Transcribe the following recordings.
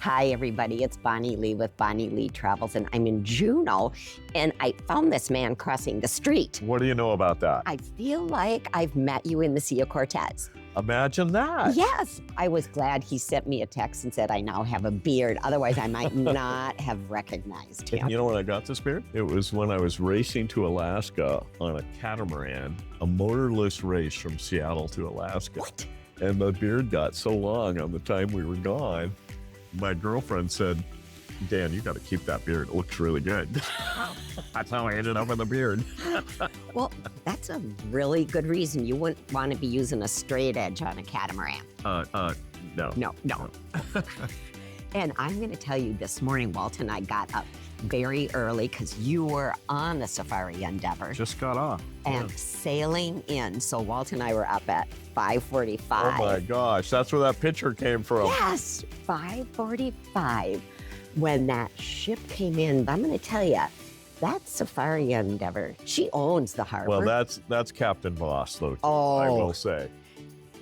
Hi, everybody. It's Bonnie Lee with Bonnie Lee Travels, and I'm in Juneau, and I found this man crossing the street. What do you know about that? I feel like I've met you in the Sea of Cortez. Imagine that. Yes. I was glad he sent me a text and said I now have a beard. Otherwise, I might not have recognized him. You know when I got this beard? It was when I was racing to Alaska on a catamaran, a motorless race from Seattle to Alaska. What? And the beard got so long on the time we were gone, my girlfriend said, Dan, you got to keep that beard. It looks really good. That's how I ended up with a beard. Well, that's a really good reason. You wouldn't want to be using a straight edge on a catamaran. No. No. And I'm going to tell you, this morning, Walt and I got up very early because you were on the safari endeavor. Just got off. And sailing in. So Walt and I were up at 5:45. Oh my gosh, that's where that picture came from. Yes, 5:45. When that ship came in, I'm going to tell you, that safari endeavor, she owns the harbor. Well, that's Captain Voss, though, too, Oh. I will say.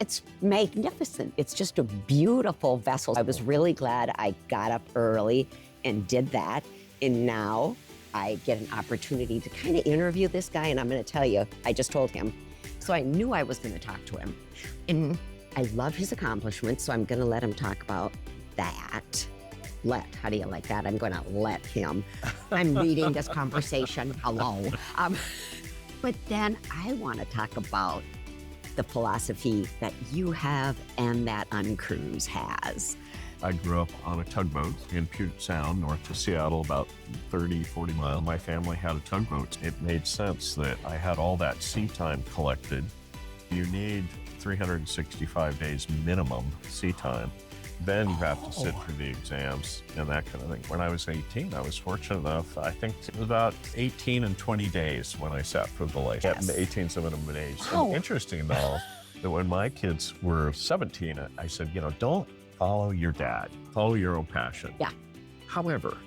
It's magnificent. It's just a beautiful vessel. I was really glad I got up early and did that. And now I get an opportunity to kind of interview this guy. And I'm going to tell you, I just told him. So I knew I was going to talk to him. And I love his accomplishments, so I'm going to let him talk about that. How do you like that? I'm going to let him. I'm leading this conversation. Hello. But then I want to talk about the philosophy that you have and that UnCruise has. I grew up on a tugboat in Puget Sound, north of Seattle, about 30, 40 miles. My family had a tugboat. It made sense that I had all that sea time collected. You need 365 days minimum sea time. Then you have to sit for the exams and that kind of thing. When I was 18, I was fortunate enough, I think it was about 18 and 20 days when I sat for the license. Yes. 18 is a minimum age. Wow. And interesting though, that when my kids were 17, I said, don't follow your dad, follow your own passion. Yeah. However,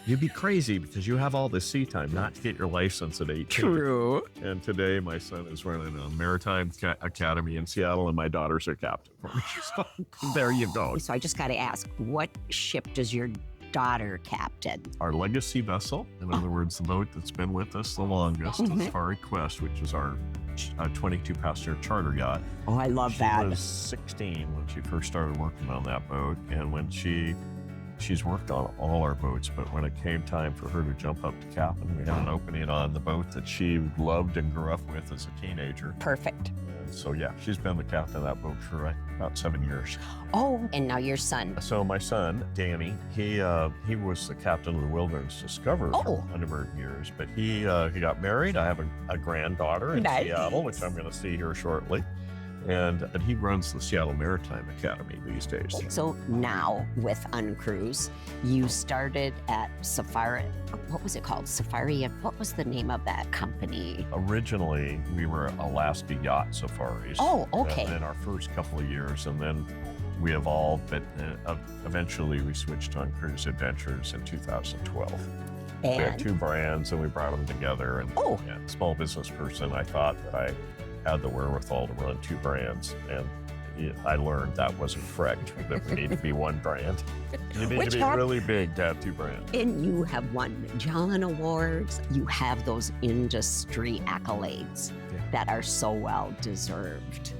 you'd be crazy because you have all this sea time not to get your license at 18. True. And today my son is running a maritime academy in Seattle and my daughter's a captain for me. So there you go. So I just got to ask, what ship does your daughter captain? Our legacy vessel, in other words, the boat that's been with us the longest, the Safari Quest, which is our 22-passenger charter yacht. Oh, I love that. She was 16 when she first started working on that boat, and when she's worked on all our boats, but when it came time for her to jump up to captain, we had an opening on the boat that she loved and grew up with as a teenager. Perfect. And so yeah, she's been the captain of that boat for about 7 years. Oh, and now your son. So my son, Danny, he was the captain of the Wilderness Discoverer for a number of years, but he got married. I have a granddaughter in Seattle, which I'm going to see here shortly. And he runs the Seattle Maritime Academy these days. So now with UnCruise, you started at Safari, what was it called? Safari, what was the name of that company? Originally, we were Alaska Yacht Safaris. Oh, okay. In our first couple of years, and then we evolved, but eventually we switched to UnCruise Adventures in 2012. We had two brands and we brought them together. And small business person, I thought that I had the wherewithal to run two brands, and I learned that wasn't correct, that we need to be one brand. You need to be really big to have two brands. And you have won Magellan Awards. You have those industry accolades that are so well deserved.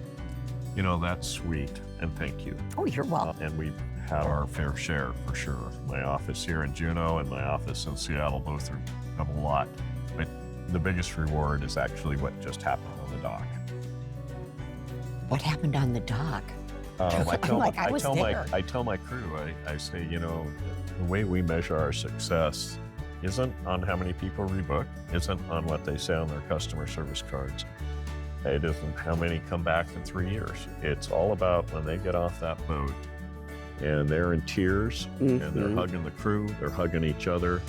That's sweet, and thank you. Oh, you're welcome. And we've had our fair share, for sure. My office here in Juneau and my office in Seattle both have a lot. But the biggest reward is actually what just happened on the dock. What happened on the dock? I tell my crew, I say, the way we measure our success isn't on how many people rebook, isn't on what they say on their customer service cards. It isn't how many come back in 3 years. It's all about when they get off that boat and they're in tears and they're hugging the crew, they're hugging each other.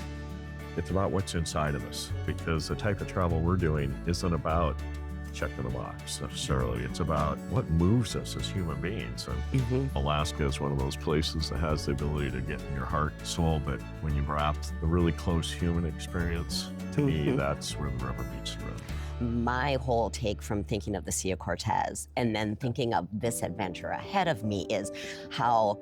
It's about what's inside of us, because the type of travel we're doing isn't about checking the box necessarily. It's about what moves us as human beings. And Alaska is one of those places that has the ability to get in your heart and soul, but when you wrap the really close human experience, to me, that's where the rubber meets the road. My whole take from thinking of the Sea of Cortez and then thinking of this adventure ahead of me is how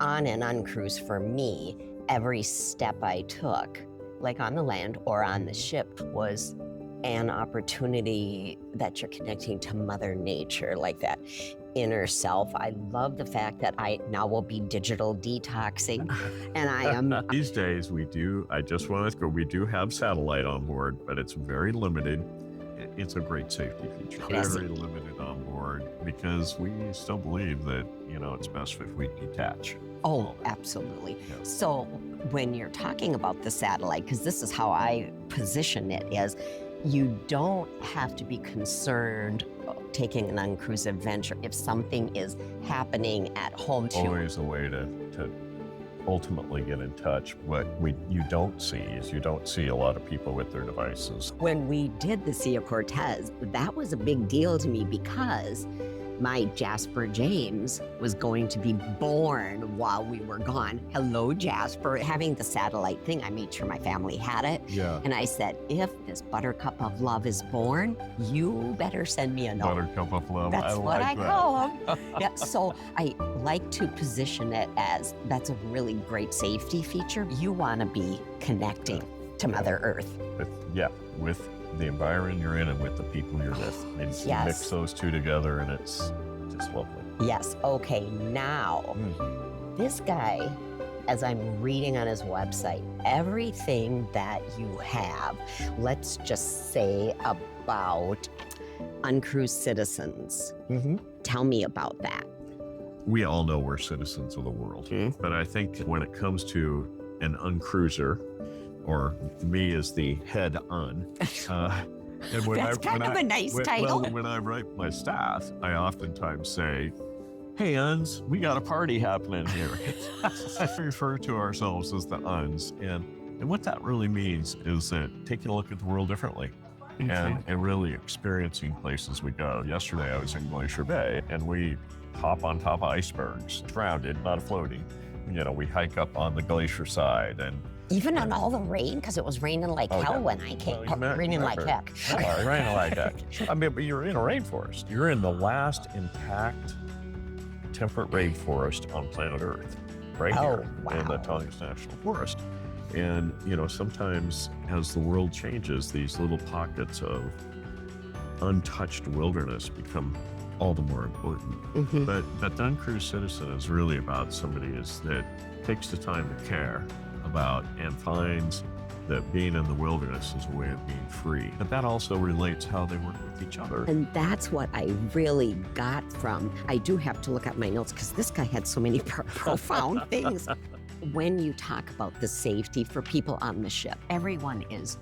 on an uncruise for me, every step I took, like on the land or on the ship, was an opportunity that you're connecting to Mother Nature, like that inner self. I love the fact that I now will be digital detoxing, and I am. These days we do have satellite on board, but it's very limited. It's a great safety feature. Very limited on board because we still believe that, it's best if we detach. Oh, absolutely. Yeah. So when you're talking about the satellite, because this is how I position it, is you don't have to be concerned taking an uncruise adventure if something is happening at home too. Always a way to ultimately get in touch. What you don't see is you don't see a lot of people with their devices. When we did the Sea of Cortez, that was a big deal to me because my Jasper James was going to be born while we were gone. Hello, Jasper. Having the satellite thing, I made sure my family had it. Yeah. And I said, if this buttercup of love is born, you better send me a note. Buttercup of love. That's what I call them. Yeah, so I like to position it as that's a really great safety feature. You want to be connecting to Mother Earth. With the environment you're in and with the people you're with. And you mix those two together and it's just lovely. Yes. Okay, now, this guy, as I'm reading on his website, everything that you have, let's just say about UnCruise citizens. Tell me about that. We all know we're citizens of the world, but I think when it comes to an uncruiser, or me as the head un. And when That's kind of a nice title. Well, when I write my staff, I oftentimes say, hey, uns, we got a party happening here. I refer to ourselves as the uns. And what that really means is that taking a look at the world differently and really experiencing places we go. Yesterday, I was in Glacier Bay, and we hop on top of icebergs, grounded, not floating. We hike up on the glacier side and even on all the rain, because it was raining like hell when I came. Raining like heck. Raining like heck. I mean, but you're in a rainforest. You're in the last intact temperate rainforest on planet Earth, right here in the Tongass National Forest. And, sometimes as the world changes, these little pockets of untouched wilderness become all the more important. But the uncruise citizen is really about somebody that takes the time to care about and finds that being in the wilderness is a way of being free. But that also relates how they work with each other. And that's what I really got from, I do have to look at my notes because this guy had so many profound things. When you talk about the safety for people on the ship, everyone is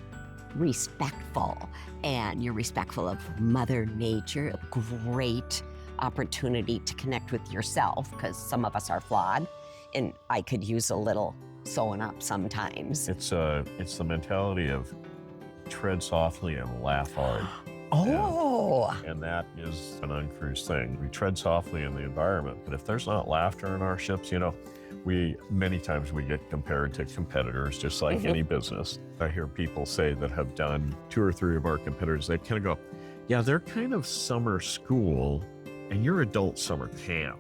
respectful, and you're respectful of Mother Nature. A great opportunity to connect with yourself because some of us are flawed, and I could use a little sewing up sometimes. It's the mentality of tread softly and laugh hard. And that is an uncruise thing. We tread softly in the environment, but if there's not laughter in our ships, many times we get compared to competitors, just like any business. I hear people say that have done 2 or 3 of our competitors, they kind of go, yeah, they're kind of summer school and you're adult summer camp.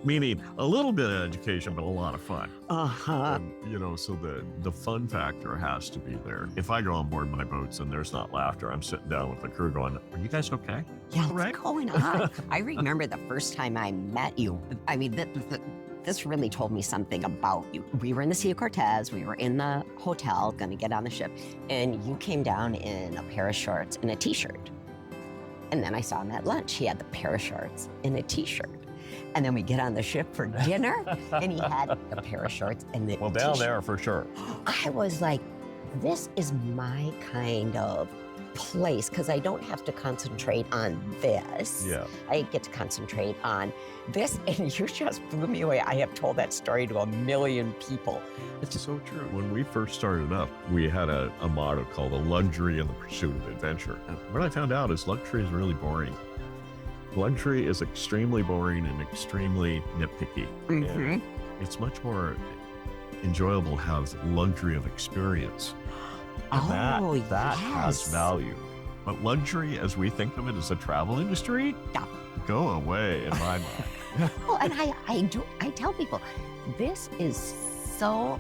Meaning a little bit of education, but a lot of fun. And, so the fun factor has to be there. If I go on board my boats and there's not laughter, I'm sitting down with the crew going, are you guys okay? Yeah, what's going on? I remember the first time I met you. I mean, this really told me something about you. We were in the Sea of Cortez. We were in the hotel, going to get on the ship, and you came down in a pair of shorts and a T-shirt. And then I saw him at lunch. He had the pair of shorts and a T-shirt. And then we get on the ship for dinner, and he had a pair of shorts and the Well, down there for sure. I was like, this is my kind of place, because I don't have to concentrate on this. Yeah. I get to concentrate on this, and you just blew me away. I have told that story to a million people. It's so true. When we first started up, we had a motto called "A luxury in the pursuit of adventure." And what I found out is luxury is really boring. Luxury is extremely boring and extremely nitpicky. And it's much more enjoyable to have luxury of experience. And that has value. But luxury, as we think of it as a travel industry, go away in my mind. Well, and I tell people, this is so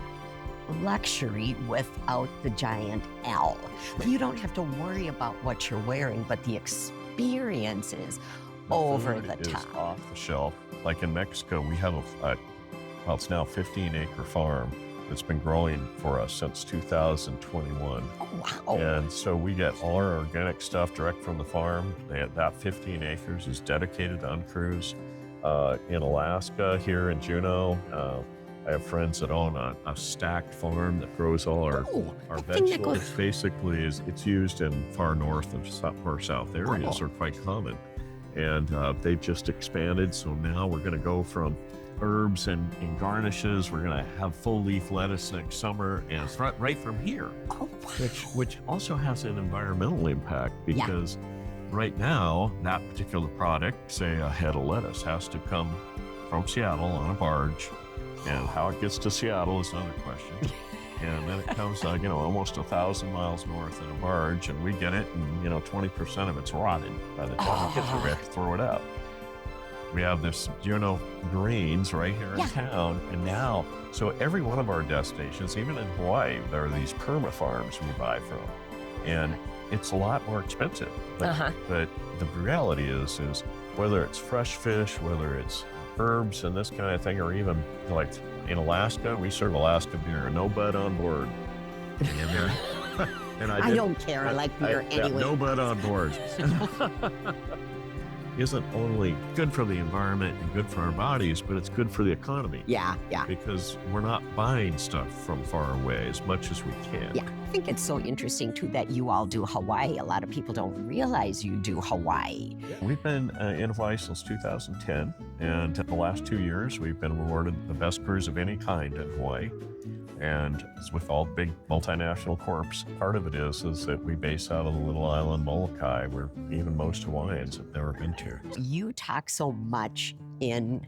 luxury without the giant L. You don't have to worry about what you're wearing, but the experience is over the top. Is off the shelf. Like in Mexico, we have well, it's now a 15-acre farm that's been growing for us since 2021. Oh, wow. And so we get all our organic stuff direct from the farm. That 15 acres is dedicated to UnCruise. In Alaska, here in Juneau, I have friends that own a stacked farm that grows all our vegetables. Basically, it's used in far north and far south areas are quite common. And they've just expanded. So now we're going to go from herbs and garnishes. We're going to have full leaf lettuce next summer, and right from here, which also has an environmental impact because right now that particular product, say a head of lettuce, has to come from Seattle on a barge, and how it gets to Seattle is another question. And then it comes, almost 1,000 miles north in a barge, and we get it, and 20% of it's rotted by the time it gets here. We have to throw it out. We have this Juno Greens right here in town, and now, so every one of our destinations, even in Hawaii, there are these perma farms we buy from, and it's a lot more expensive. But the reality is whether it's fresh fish, whether it's herbs and this kind of thing, or even like in Alaska, we serve Alaska beer, no bud on board. And I don't care. I like beer anyway. No bud on board. Isn't only good for the environment and good for our bodies, but it's good for the economy. Yeah. Because we're not buying stuff from far away as much as we can. Yeah, I think it's so interesting too that you all do Hawaii. A lot of people don't realize you do Hawaii. We've been in Hawaii since 2010, and the last 2 years we've been awarded the best cruise of any kind in Hawaii. And it's with all big multinational corps. Part of it is that we base out of the little island Molokai, where even most Hawaiians have never been to. You talk so much in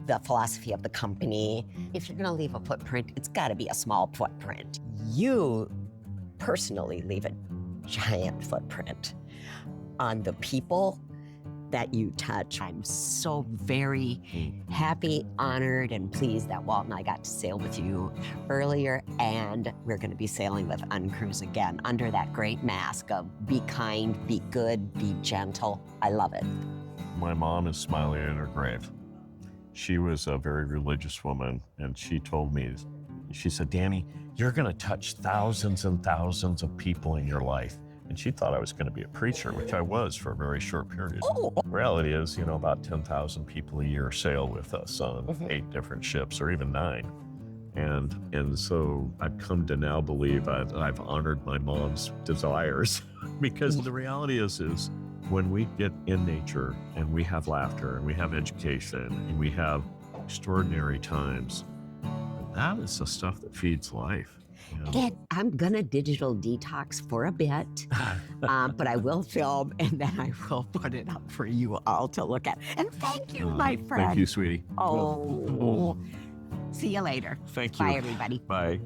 the philosophy of the company. If you're going to leave a footprint, it's got to be a small footprint. You personally leave a giant footprint on the people that you touch. I'm so very happy, honored, and pleased that Walt and I got to sail with you earlier, and we're going to be sailing with UnCruise again under that great mask of be kind, be good, be gentle. I love it. My mom is smiling in her grave. She was a very religious woman, and she told me, she said, Danny, you're going to touch thousands and thousands of people in your life. And she thought I was going to be a preacher, which I was for a very short period. The reality is, about 10,000 people a year sail with us on 8 different ships, or even 9. And so I've come to now believe I've honored my mom's desires, because the reality is when we get in nature and we have laughter and we have education and we have extraordinary times, that is the stuff that feeds life. And I'm gonna digital detox for a bit, but I will film and then I will put it up for you all to look at. And thank you, my friend. Thank you, sweetie. See you later. Thank you. Bye, everybody. Bye.